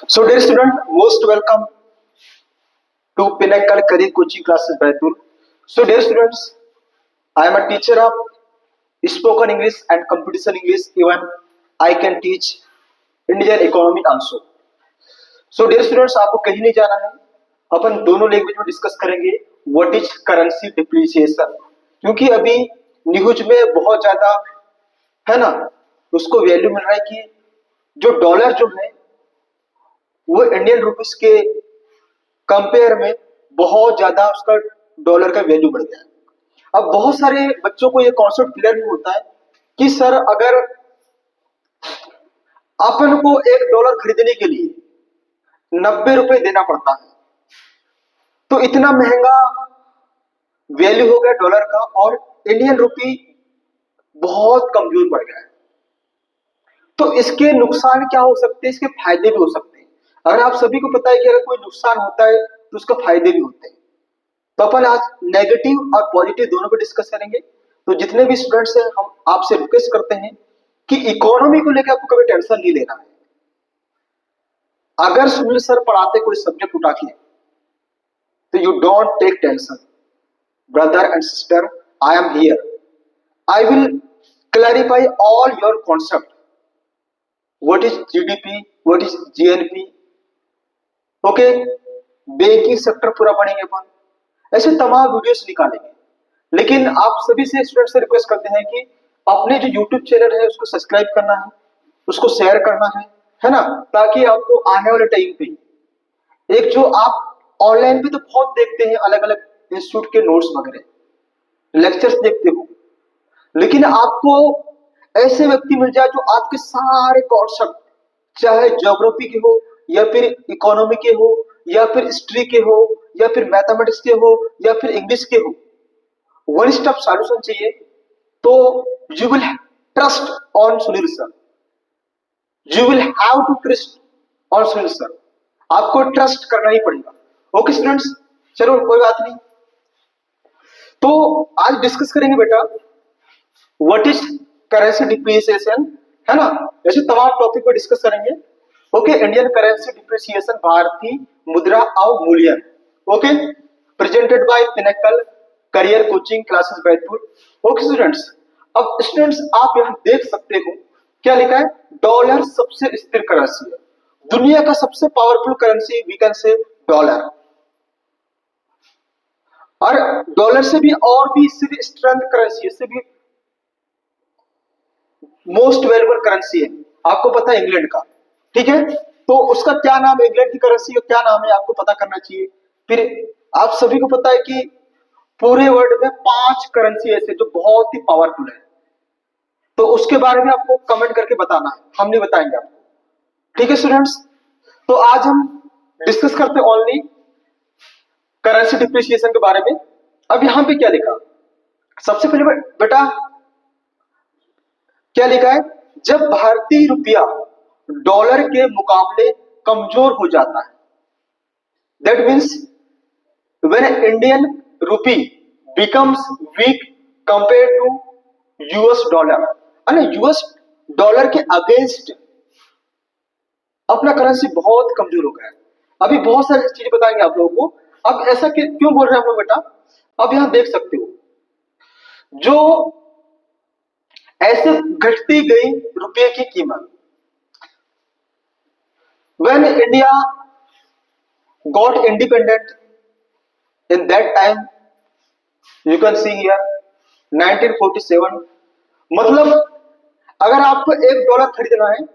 So, dear student, most welcome to Pinnacle Career Coaching Classes Baitul. So, dear students, I am a teacher of spoken English and competition English. Even I can teach Indian economy also. So, dear students, आपको कहीं नहीं जाना है. अपन दोनों language में discuss करेंगे what is currency depreciation, क्योंकि अभी न्यूज में बहुत ज्यादा है ना, उसको वैल्यू मिल रहा है कि जो डॉलर जो है वो इंडियन रुपीस के कंपेयर में बहुत ज्यादा उसका डॉलर का वैल्यू बढ़ गया है. अब बहुत सारे बच्चों को ये कॉन्सेप्ट क्लियर नहीं होता है कि सर अगर अपन को $1 खरीदने के लिए 90 रुपए देना पड़ता है तो इतना महंगा वैल्यू हो गया डॉलर का और इंडियन रुपी बहुत कमजोर पड़ गया है. तो इसके नुकसान क्या हो सकते हैं, इसके फायदे भी हो सकते हैं. अगर आप सभी को पता है कि अगर कोई नुकसान होता है तो उसका फायदे भी होते हैं. तो अपन आज नेगेटिव और पॉजिटिव दोनों को डिस्कस करेंगे. तो जितने भी स्टूडेंट्स हैं हम आपसे रिक्वेस्ट करते हैं कि इकोनॉमी को लेकर आपको कभी टेंशन नहीं लेना है. अगर सुनील सर पढ़ाते कोई सब्जेक्ट उठा के तो you don't take tension. Brother and sister, I am here. I will clarify all your concept. What is GDP, what is GNP, okay, banking sector पूरा पढ़ेंगे अपन. ऐसे तमाम वीडियोस निकालेंगे. लेकिन आप सभी से स्टूडेंट से रिक्वेस्ट करते हैं कि अपने जो यूट्यूब चैनल है उसको सब्सक्राइब करना है, उसको शेयर करना है ना, ताकि आपको आने वाले टाइम पे एक जो आप ऑनलाइन भी तो बहुत देखते हैं अलग अलग इंस्टीट्यूट के नोट्स वगैरह लेक्चर्स देखते हो, लेकिन आपको ऐसे व्यक्ति मिल जाए जो आपके सारे कॉन्सेप्ट चाहे ज्योग्राफी के हो या फिर इकोनॉमी के हो या फिर हिस्ट्री के हो या फिर मैथमेटिक्स के हो या फिर इंग्लिश के हो, वन स्टॉप सॉल्यूशन चाहिए. तो you will trust on Sunil sir. You will have to trust on Sunil sir. आपको ट्रस्ट करना ही पड़ेगा. ओके स्टूडेंट्स, चलो कोई बात नहीं. तो आज डिस्कस करेंगे बेटा व्हाट इज करेंसी डिप्रिसिएशन, है ना. ऐसे तमाम टॉपिक पर डिस्कस करेंगे. ओके, इंडियन करेंसी डिप्रिसिएशन, भारतीय मुद्रा अवमूल्यन. Okay, presented by pinnacle career coaching classes Betul. Okay students, अब स्टूडेंट्स आप यहां देख सकते हो क्या लिखा है. डॉलर सबसे स्थिर करेंसी है, दुनिया का सबसे powerful currency we can say dollar. और डॉलर से भी और भी स्ट्रेंथ करेंसी, इससे भी मोस्ट वैल्यूएबल करेंसी है. आपको पता है इंग्लैंड का, ठीक है. तो उसका क्या नाम है, इंग्लैंड की करेंसी का क्या नाम है आपको पता करना चाहिए. फिर आप सभी को पता है कि पूरे वर्ल्ड में 5 करेंसी ऐसे जो बहुत ही पावरफुल है. तो उसके बारे में आपको कमेंट करके बताना है, हम नहीं बताएंगे आपको. ठीक है स्टूडेंट्स, तो आज हम डिस्कस करते हैं ओनली करेंसी डिप्रिसिएशन के बारे में. अब यहां पे क्या लिखा, सबसे पहले बेटा क्या लिखा है, जब भारतीय रुपया डॉलर के मुकाबले कमजोर हो जाता है, that means when Indian rupee becomes weak compare to US dollar. US dollar के अगेंस्ट अपना करेंसी बहुत कमजोर हो गया है. अभी बहुत सारी चीजें बताएंगे आप लोगों को. अब ऐसा क्यों बोल रहे हैं आप लोग बेटा, अब यहां देख सकते हो जो ऐसे घटती गई रुपये की कीमत. When India got independent in that time, you can see here 1947. मतलब अगर आपको $1 खरीदना है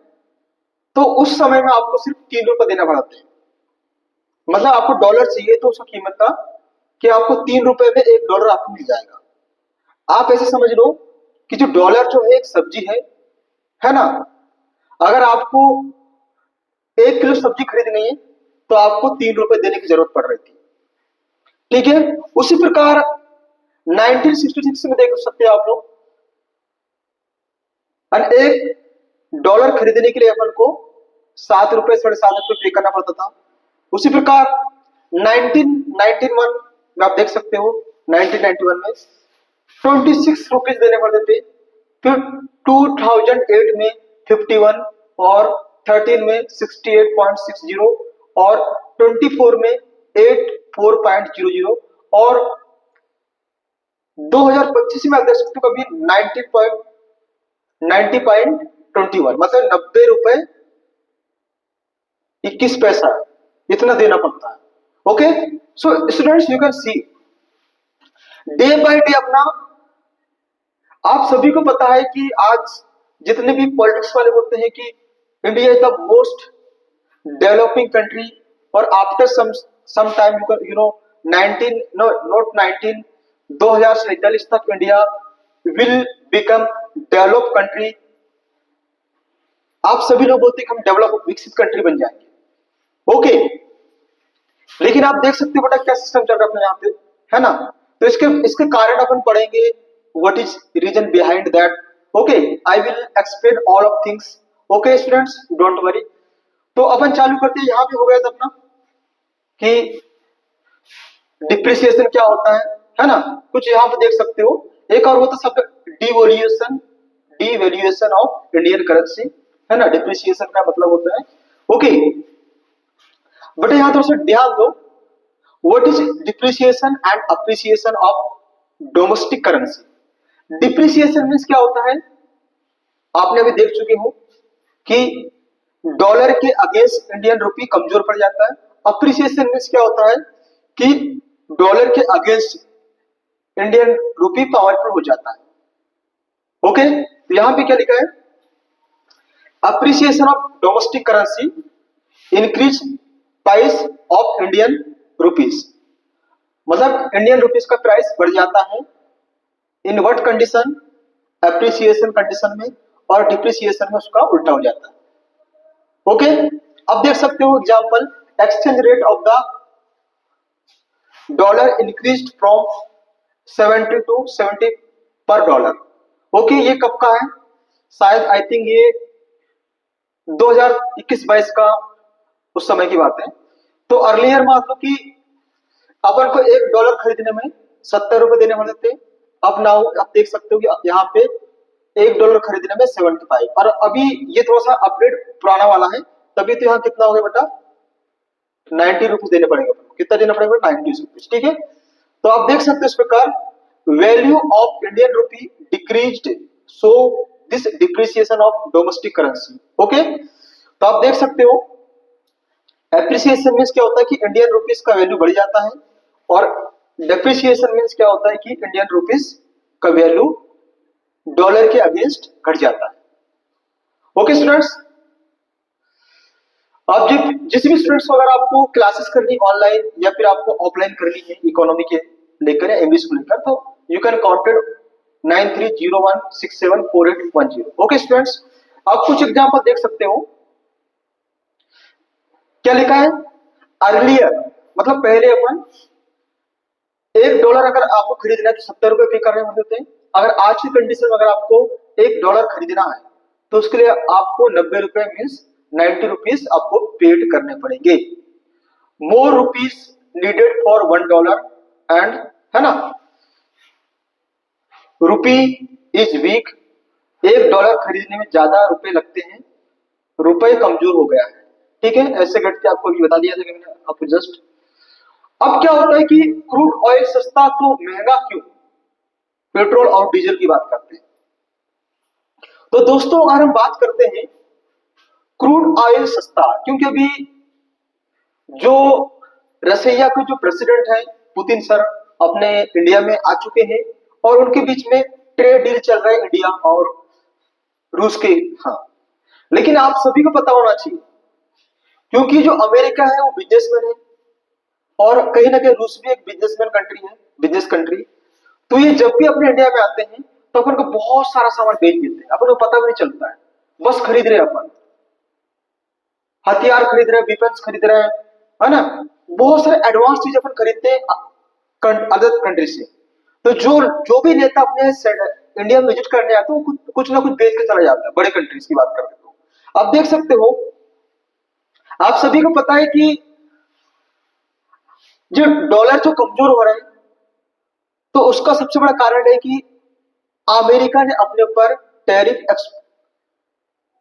तो उस समय में आपको सिर्फ ₹3 देना पड़ता है. मतलब आपको डॉलर चाहिए तो उसकी कीमत था कि आपको ₹3 में $1 आपको मिल जाएगा. आप ऐसे समझ लो कि जो डॉलर जो है एक सब्जी है ना. अगर आपको 1 किलो सब्जी खरीदनी है तो आपको ₹3 देने की जरूरत पड़ रही थी. ठीक है, उसी प्रकार 1966 में देख सकते हैं आप लोग, $1 खरीदने के लिए अपन को ₹7 ₹7.5 पे करना पड़ता था. उसी प्रकार 1991 में आप देख सकते हो, 1991 में ₹26 देने पड़ते थे. फिर 2008 में 51 और 13 में 68.60 और 24 में 84.00 और 2025 में आप देख सकते हो कभी 90.21 मतलब 90 रुपए 21 पैसा इतना देना पड़ता है। Okay, so students you can see day by day अपना, आप सभी को पता है कि आज जितने भी पॉलिटिक्स वाले बोलते हैं कि India is the most developing country और after some time you know 19 no not 19 2047 तक India will become develop country. आप सभी लोग बोलते हैं कि हम डेवलप विकसित कंट्री बन जाएंगे। ओके, लेकिन आप देख सकते हो बेटा क्या सिस्टम चल रहा है अपने यहाँ पे, है ना। तो इसके इसके कारण अपन पढ़ेंगे what is reason behind that. Okay, I will explain all of things. Okay students, don't worry. तो अपन चालू करते हैं, यहाँ पे हो गया था अपना कि डिप्रिसिएशन क्या होता है ना। कुछ यहाँ पे देख सकते हो, एक और होता शब्द devaluation, devaluation of Indian currency, है ना। डिप्रिसिएशन का मतलब होता है। ओके, बट यहाँ थोड़ा सा ध्यान दो, what is depreciation and appreciation of domestic currency. Depreciation means क्या होता है, आपने अभी देख चुके हो कि डॉलर के अगेंस्ट इंडियन रुपी कमजोर पड़ जाता है। अप्रिसिएशन मीन्स क्या होता है कि डॉलर के अगेंस्ट इंडियन रुपी पावरफुल हो जाता है। ओके, तो यहां पे क्या लिखा है, appreciation of domestic currency increase price of Indian rupees, मतलब इंडियन रुपीज का प्राइस बढ़ जाता है। In what condition, appreciation condition में, और डिप्रिसिएशन में उसका उल्टा हो जाता है। ओके, अब देख सकते हो example, exchange rate of the dollar increased from 70 to 70 पर डॉलर। ओके, ये कब का है, शायद आई थिंक ये 2021-22 का उस समय की बात है। तो अर्लियर मान लो कि अपन को $1 खरीदने में 70 रुपए देने पड़ते थे। अब नाउ आप देख सकते हो कि यहाँ पे $1 खरीदने में 75, और अभी ये थोड़ा सा अपडेट पुराना वाला है, तभी तो यहाँ कितना हो गया बेटा 90 रुपीज देने पड़ेगा। कितना देना पड़ेगा, 90 रुपीज। ठीक है, तो आप देख सकते हो इस प्रकार value of Indian rupee decreased, so this depreciation of domestic currency. Okay, तो आप देख सकते हो एप्रिसिएशन मीन्स क्या होता है कि इंडियन रुपीज का वैल्यू बढ़ जाता है, और डेप्रिसिएशन मीन्स क्या होता है कि इंडियन रुपीज का वैल्यू डॉलर के अगेंस्ट घट जाता है। ओके स्टूडेंट्स, अब जिस भी स्टूडेंट्स को अगर आपको क्लासेस करनी ऑनलाइन या फिर आपको ऑफलाइन करनी है इकोनॉमी के लेकर या इंग्लिश को लेकर, तो you can contact 9301674810। Okay students, आप कुछ एग्जांपल देख सकते हो, क्या लिखा है, अर्लियर मतलब पहले अपन $1 अगर आपको खरीदना है तो 70 रुपए पे करने पड़ते थे। अगर आज की कंडीशन में अगर आपको $1 खरीदना है तो उसके लिए आपको 90 रुपए मीन्स 90 रुपीज आपको पेड करने पड़ेंगे। मोर रुपीज नीडेड फॉर $1 एंड, है ना, रुपी इज वीक, $1 खरीदने में ज्यादा रुपए लगते हैं, रुपए कमजोर हो गया है। ठीक है, ऐसे करके आपको अभी बता दिया था मैंने आपको जस्ट। अब क्या होता है कि क्रूड ऑयल सस्ता तो महंगा क्यों, पेट्रोल और डीजल की बात करते हैं। तो दोस्तों अगर हम बात करते हैं क्रूड ऑयल सस्ता, क्योंकि अभी जो रसिया के जो प्रेसिडेंट है पुतिन सर अपने इंडिया में आ चुके हैं, और उनके बीच में ट्रेड डील चल रहा है इंडिया और रूस के। हाँ, लेकिन आप सभी को पता होना चाहिए, क्योंकि जो अमेरिका है वो बिजनेसमैन है, और कहीं ना कहीं रूस भी एक बिजनेसमैन कंट्री है, बिजनेस कंट्री। तो ये जब भी अपने इंडिया में आते हैं तो अपन को बहुत सारा सामान बेच देते हैं, अपन को पता भी नहीं चलता है, बस खरीद रहे अपन, हथियार खरीद रहे हैं, वेपन्स खरीद रहे हैं, है ना, बहुत सारे एडवांस चीज अपन खरीदते हैं अदर कंट्री से। तो जो भी नेता अपने इंडिया में विजिट करने आते हैं वो कुछ ना कुछ बेच के चला जाता है, बड़े कंट्रीज की बात करते हो। अब देख सकते हो, आप सभी को पता है कि जो डॉलर जो कमजोर हो रहा है, तो उसका सबसे बड़ा कारण है कि अमेरिका ने अपने ऊपर टैरिफ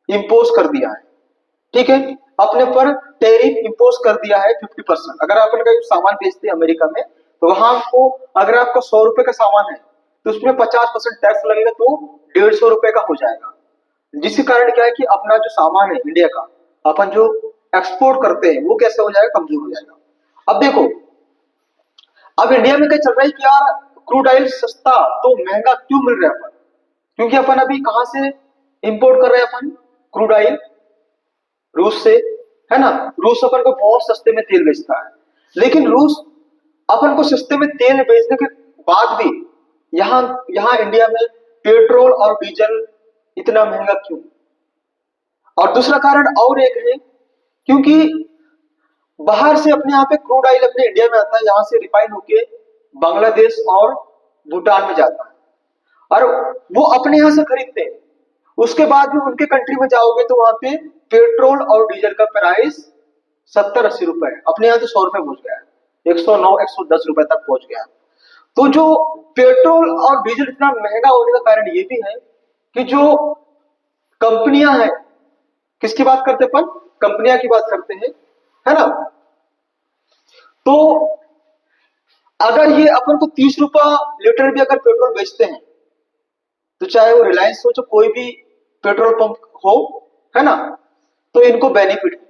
इंपोज कर दिया है। ठीक है, अपने पर टैरिफ इम्पोज कर दिया है 50%। अगर अपन का सामान बेचते हैं अमेरिका में, तो वहां को अगर आपका 100 रुपए का सामान है तो उसमें 50% टैक्स लगेगा, तो 150 रुपए का हो जाएगा। जिसके कारण क्या है कि अपना जो सामान है इंडिया का, अपन जो एक्सपोर्ट करते हैं वो कैसे हो जाएगा, कमजोर हो जाएगा। अब देखो, अब इंडिया में क्या चल रहा है कि यार क्रूड ऑयल सस्ता तो महंगा क्यों मिल रहा है अपन, क्योंकि अपन अभी कहां से इंपोर्ट कर रहे हैं अपन क्रूड ऑयल, रूस से, है ना। रूस अपन को बहुत सस्ते में तेल बेचता है, लेकिन रूस अपन को सस्ते में तेल बेचने के बाद भी यहाँ यहाँ इंडिया में पेट्रोल और डीजल इतना महंगा क्यों। और दूसरा कारण और एक है, क्योंकि बाहर से अपने यहाँ पे क्रूड ऑयल अपने इंडिया में आता है, यहाँ से रिफाइन होके बांग्लादेश और भूटान में जाता है, और वो अपने यहाँ से खरीदते हैं। उसके बाद भी उनके कंट्री में जाओगे तो वहां पे पेट्रोल और डीजल का प्राइस 70-80 रुपए है, अपने यहाँ तो 100 रुपए पहुंच गया है, 109-110 रुपए तक पहुंच गया है। तो जो पेट्रोल और डीजल इतना महंगा होने का कारण ये भी है कि जो कंपनियां हैं, किसकी बात करते हैं अपन, कंपनियां की बात करते हैं, है ना। तो अगर ये अपन को 30 रुपया लीटर भी अगर पेट्रोल बेचते हैं, तो चाहे वो रिलायंस हो, चाहे कोई भी पेट्रोल पंप हो, है ना, तो इनको बेनिफिट है।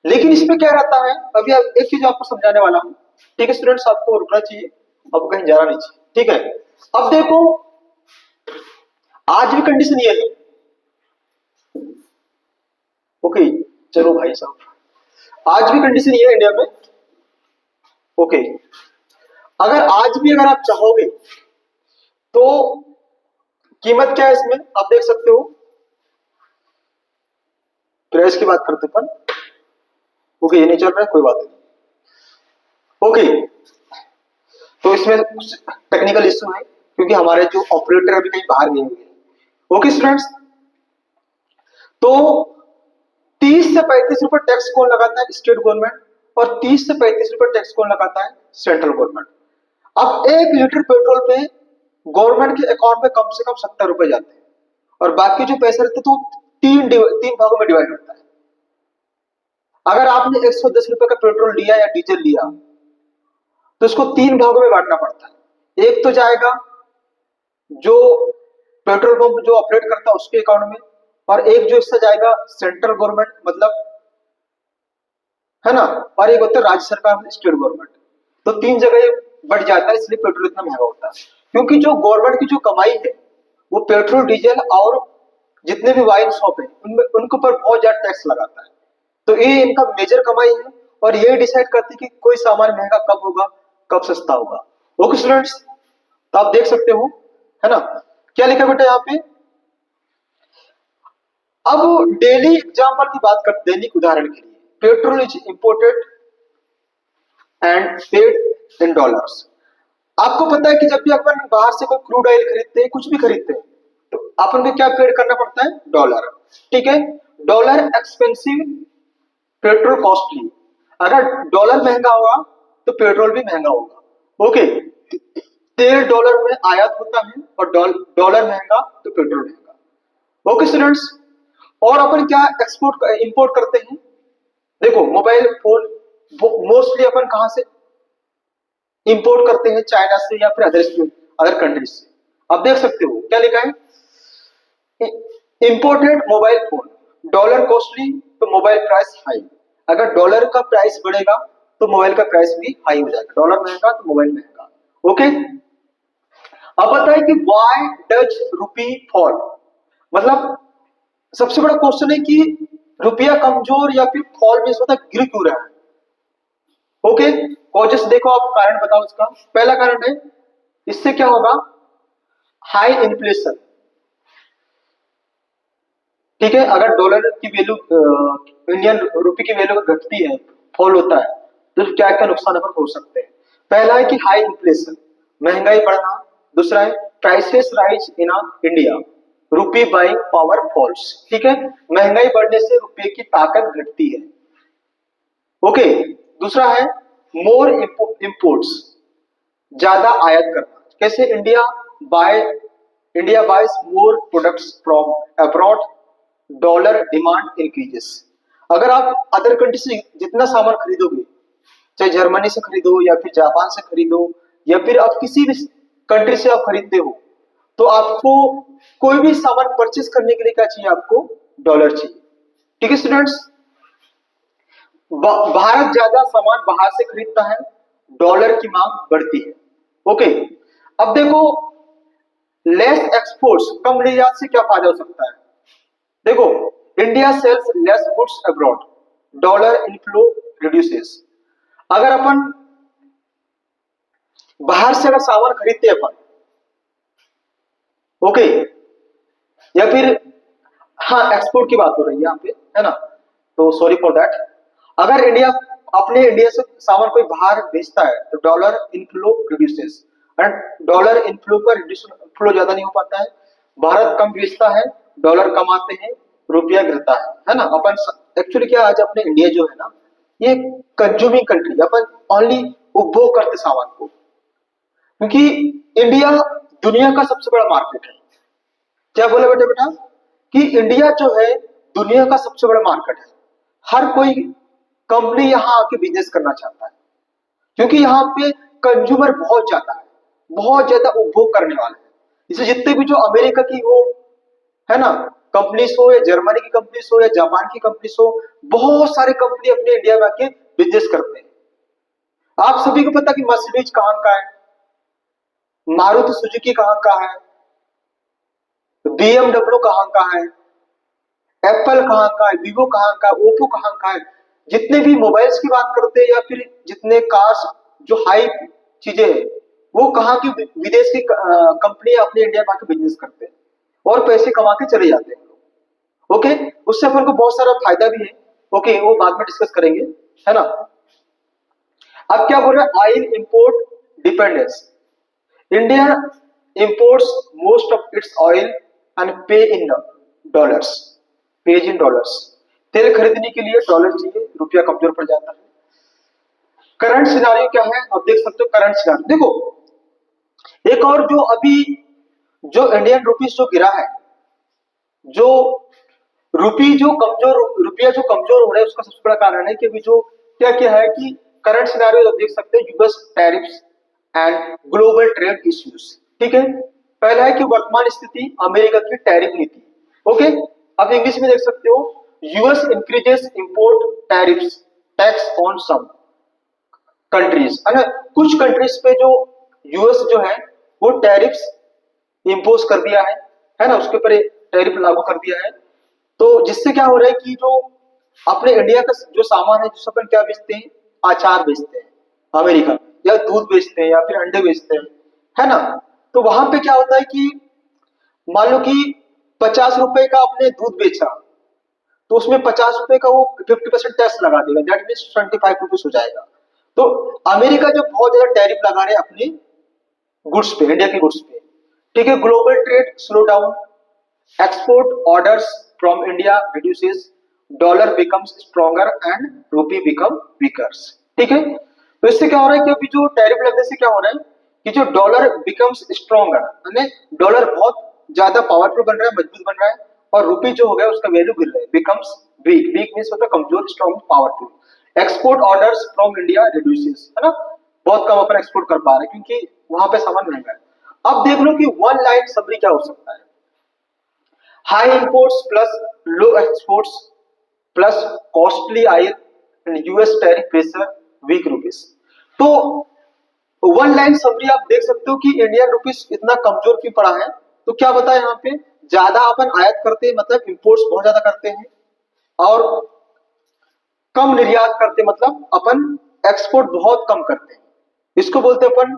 लेकिन इसमें क्या रहता है, अभी एक चीज आपको समझाने वाला हूं, ठीक है स्टूडेंट्स, आपको रुकना चाहिए, आपको कहीं जाना नहीं चाहिए, ठीक है। अब देखो, आज भी कंडीशन ये है, ओके, चलो भाई साहब, आज भी कंडीशन ये है इंडिया में, ओके। अगर आज भी अगर आप चाहोगे तो कीमत क्या है इसमें, आप देख सकते हो, प्राइस की बात करते अपन, ओके, ये नहीं चल रहा है, कोई बात नहीं, ओके। तो इसमें कुछ टेक्निकल इश्यू है, क्योंकि हमारे जो ऑपरेटर अभी कहीं बाहर गए हुए हैं, ओके स्टूडेंट्स। तो 30 से 35 रुपए टैक्स कौन लगाता है, स्टेट गवर्नमेंट, और 30 से 35 रुपए टैक्स कौन लगाता है, सेंट्रल गवर्नमेंट। अब 1 लीटर पेट्रोल पे गवर्नमेंट के अकाउंट में कम से कम 70 रुपए जाते हैं, और बाकी जो पैसे रहते तो तीन भागों में डिवाइड होता है। अगर आपने 110 रुपए का पेट्रोल लिया या डीजल लिया, तो इसको 3 भागों में बांटना पड़ता है। एक तो जाएगा जो पेट्रोल पंप जो ऑपरेट करता है उसके अकाउंट में, और एक जो इससे जाएगा सेंट्रल गवर्नमेंट, मतलब, है ना, और एक होता है राज्य सरकार, स्टेट गवर्नमेंट। तो 3 जगह बढ़ जाता है, इसलिए पेट्रोल इतना महंगा होता है। क्योंकि जो गवर्नमेंट की जो कमाई है वो पेट्रोल डीजल और जितने भी वाइन शॉप है उनमें उनके ऊपर बहुत ज्यादा टैक्स लगाता है। तो ये इनका मेजर कमाई है, और ये डिसाइड करती है कि कोई सामान महंगा कब होगा, कब सस्ता होगा। ओके स्टूडेंट्स, तो आप देख सकते हो, है ना, क्या लिखा बेटा यहाँ पे। अब डेली एग्जाम्पल की बात करते, दैनिक उदाहरण के लिए, petrol is imported and paid in dollars. आपको पता है कि जब भी अपन बाहर से कोई क्रूड ऑयल खरीदते हैं, कुछ भी खरीदते हैं, तो अपन को क्या पेड करना पड़ता है, डॉलर, ठीक है। Dollar expensive, petrol costly. अगर डॉलर महंगा होगा तो पेट्रोल भी महंगा होगा, ओके। तेल डॉलर में आयात होता है, और डॉलर महंगा तो पेट्रोल महंगा, ओके स्टूडेंट्स। और अपन क्या एक्सपोर्ट इंपोर्ट करते हैं, देखो मोबाइल फोन मोस्टली अपन कहां से इंपोर्ट करते हैं, चाइना से या फिर अदर कंट्रीज से। अब देख सकते हो क्या लिखा है, imported mobile phone, dollar costly तो मोबाइल प्राइस हाई। अगर डॉलर का प्राइस बढ़ेगा तो मोबाइल का प्राइस भी हाई हो जाएगा, डॉलर महंगा तो मोबाइल महंगा, ओके। अब बताए कि व्हाई डज रुपी फॉल, मतलब सबसे बड़ा क्वेश्चन है कि रुपया कमजोर या फिर फॉल में होता गिर क्यों रहा है, ओके। कॉजेस देखो, आप कारण बताओ इसका। पहला कारण है, इससे क्या होगा, हाई इन्फ्लेशन, ठीक है। अगर डॉलर की वैल्यू इंडियन रुपये की वैल्यू घटती है, फॉल होता है, तो क्या क्या नुकसान अपन हो सकते हैं। पहला है कि हाई इन्फ्लेशन, महंगाई बढ़ना। दूसरा है prices rise in India, rupee buying power falls, ठीक है। महंगाई बढ़ने से रुपये की ताकत घटती है, ओके। दूसरा है मोर इंपोर्ट्स, ज्यादा आयात करना। कैसे, India bias more products from abroad, dollar demand increases. अगर आप अदर कंट्री से जितना सामान खरीदोगे, चाहे जर्मनी से खरीदो या फिर जापान से खरीदो या फिर आप किसी भी कंट्री से आप खरीदते हो, तो आपको कोई भी सामान परचेस करने के लिए क्या चाहिए, आपको डॉलर चाहिए। ठीक है स्टूडेंट्स, भारत ज्यादा सामान बाहर से खरीदता है, डॉलर की मांग बढ़ती है। ओके, अब देखो लेस एक्सपोर्ट्स, कम निर्यात से क्या फायदा हो सकता है। देखो, India sells less goods abroad, dollar inflow reduces. अगर अपन बाहर से अगर सामान खरीदते हैं अपन, ओके, या फिर हाँ एक्सपोर्ट की बात हो रही है यहाँ पे, है ना, तो सॉरी फॉर दैट। अगर इंडिया अपने इंडिया से सामान कोई बाहर बेचता है तो dollar inflow reduces, and dollar inflow का फ्लो ज्यादा नहीं हो पाता है। भारत कम बेचता है, डॉलर कमाते हैं, रुपया गिरता है ना। अपन एक्चुअली क्या, आज अपने इंडिया जो है ना, ये कंज्यूमिंग कंट्री, अपन ओनली उपभोग करते सामान को, क्योंकि इंडिया दुनिया का सबसे बड़ा मार्केट है। क्या बोले बेटे बेटा, कि इंडिया जो है दुनिया का सबसे बड़ा मार्केट है। हर कोई कंपनी यहाँ आके बिजनेस करना चाहता है, क्योंकि यहाँ पे कंज्यूमर बहुत ज्यादा है, बहुत ज्यादा उपभोग करने वाले हैं। इसे जितने भी जो अमेरिका की हो, है ना, कंपनीज हो, या जर्मनी की कंपनीज हो, या जापान की कंपनीज हो, बहुत सारे कंपनी अपने इंडिया में आके बिजनेस करते हैं। आप सभी को पता कि मर्सिडीज कहाँ का है, मारुति सुजुकी कहाँ का है, BMW कहाँ का है, एप्पल कहाँ का है, वीवो कहाँ का, ओप्पो कहाँ का है। जितने भी मोबाइल्स की बात करते हैं या फिर जितने कार्स जो हाई चीजें हैं, वो कहाँ की विदेश की कंपनी अपने इंडिया में आके बिजनेस करते हैं और पैसे कमा के चले जाते हैं। ओके, उससे अपन को बहुत सारा फायदा भी है। ओके, वो बाद में डिस्कस करेंगे, है ना। अब क्या बोल रहे हैं, oil import dependence. India imports most of its oil and pay in dollars, pays in dollars। तेल खरीदने के लिए डॉलर चाहिए, रुपया कमजोर पड़ जाता है। करंट सिनारियो क्या है, अब देख सकते हो करंट सिनारियो। देखो एक और जो अभी जो इंडियन रुपीस जो गिरा है, जो रुपया जो कमजोर हो रहा है, उसका सबसे बड़ा कारण है कि अभी जो क्या क्या है कि करंट सिनारियो देख सकते हैं, US tariffs and global trade issues. ठीक है, पहला है कि वर्तमान स्थिति अमेरिका की टैरिफ नीति। ओके, अब इंग्लिश में देख सकते हो, US increases import tariffs tax on some countries, है ना। कुछ कंट्रीज पे जो यूएस जो है वो टैरिफ्स इंपोज कर दिया है ना, उसके ऊपर टैरिफ लागू कर दिया है। तो जिससे क्या हो रहा है कि जो अपने इंडिया का जो सामान है, जो अपन क्या बेचते हैं, अचार बेचते हैं अमेरिका में, या दूध बेचते हैं, या फिर अंडे बेचते हैं, है ना। तो वहां पे क्या होता है कि मान लो कि 50 रुपए का आपने दूध बेचा, तो उसमें 50 रुपए का वो 50% टैक्स लगा देगा, दैट मीन्स 25 रुपीज हो जाएगा। तो अमेरिका जो बहुत ज्यादा टैरिफ लगा रहे हैं अपने गुड्स पे, इंडिया के गुड्स पे। ठीक है, global trade slow down, export orders from India reduces, dollar becomes stronger and रूपी बिकम वीकर। ठीक है, तो इससे क्या हो रहा है कि अभी जो टैरिफ लगने से क्या हो रहा है कि जो डॉलर बिकम्स स्ट्रॉन्गर, यानी डॉलर बहुत ज्यादा पावरफुल बन रहा है, मजबूत बन रहा है, और रूपी जो हो गया उसका वैल्यू गिर रहा है, बिकम्स वीक। वीक मींस होता है कमजोर, strong powerful. Export orders from India reduces, है ना, बहुत कम अपन एक्सपोर्ट कर पा रहे हैं क्योंकि वहां पे सामान महंगा है। अब देख लो कि वन लाइन समरी क्या हो सकता है, high imports plus low exports plus costly oil and US tariff pressure, weak rupees. तो वन लाइन समरी आप देख सकते हो कि इंडियन रुपीस इतना कमजोर क्यों पड़ा है। तो क्या बता यहाँ पे, ज्यादा अपन आयात करते हैं मतलब इंपोर्ट्स बहुत ज्यादा करते हैं, और कम निर्यात करते मतलब अपन एक्सपोर्ट बहुत कम करते हैं। इसको बोलते हैं अपन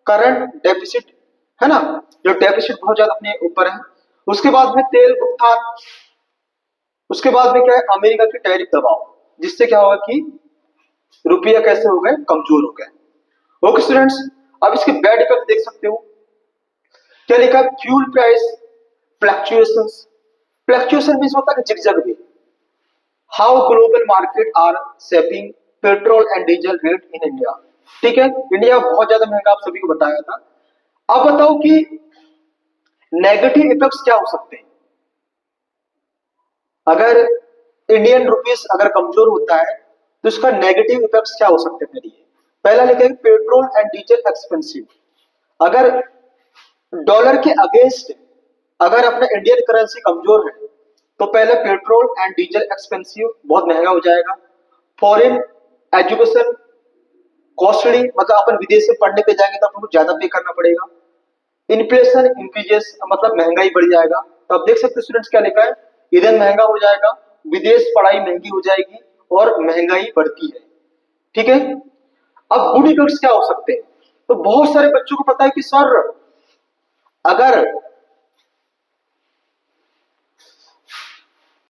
करंट डेफिसिट, है ना, जो डेफिसिट बहुत ज्यादा अपने ऊपर है। उसके बाद में तेल भुगतान, उसके बाद में क्या है, अमेरिका की टैरिफ दबाव, जिससे क्या होगा कि रुपया कैसे हो गए, कमजोर हो गए। ओके स्टूडेंट्स, अब इसके बैड इफेक्ट देख सकते हो। क्या लिखा, fuel price fluctuations. Fluctuation means होता है कि जिगजग भी। How global market are shaping petrol and diesel rate in India. ठीक है, इंडिया बहुत ज्यादा महंगा, आप सभी को बताया था। अब बताओ कि नेगेटिव इफेक्ट्स क्या हो सकते हैं। अगर इंडियन रुपीस अगर कमजोर होता है तो इसका नेगेटिव इफेक्ट्स क्या हो सकते हैं मेरे लिए। पहला लिखेंगे पेट्रोल एंड डीजल एक्सपेंसिव। अगर डॉलर के अगेंस्ट अगर अपना इंडियन करेंसी कमजोर है तो पहले पेट्रोल एंड डीजल एक्सपेंसिव, बहुत महंगा हो जाएगा। फॉरेन एजुकेशन कॉस्टली, मतलब अपन विदेश में पढ़ने पे जाएंगे तो आपको ज्यादा पे करना पड़ेगा। इन्फ्लेशन इंक्रीजेस, मतलब महंगाई बढ़ जाएगा। तो आप देख सकते हैं स्टूडेंट्स क्या लिखा है, ईंधन महंगा हो जाएगा, विदेश पढ़ाई महंगी हो जाएगी और महंगाई बढ़ती है। ठीक है। अब गुड इफेक्ट्स क्या हो सकते हैं, तो बहुत सारे बच्चों को पता है कि सर अगर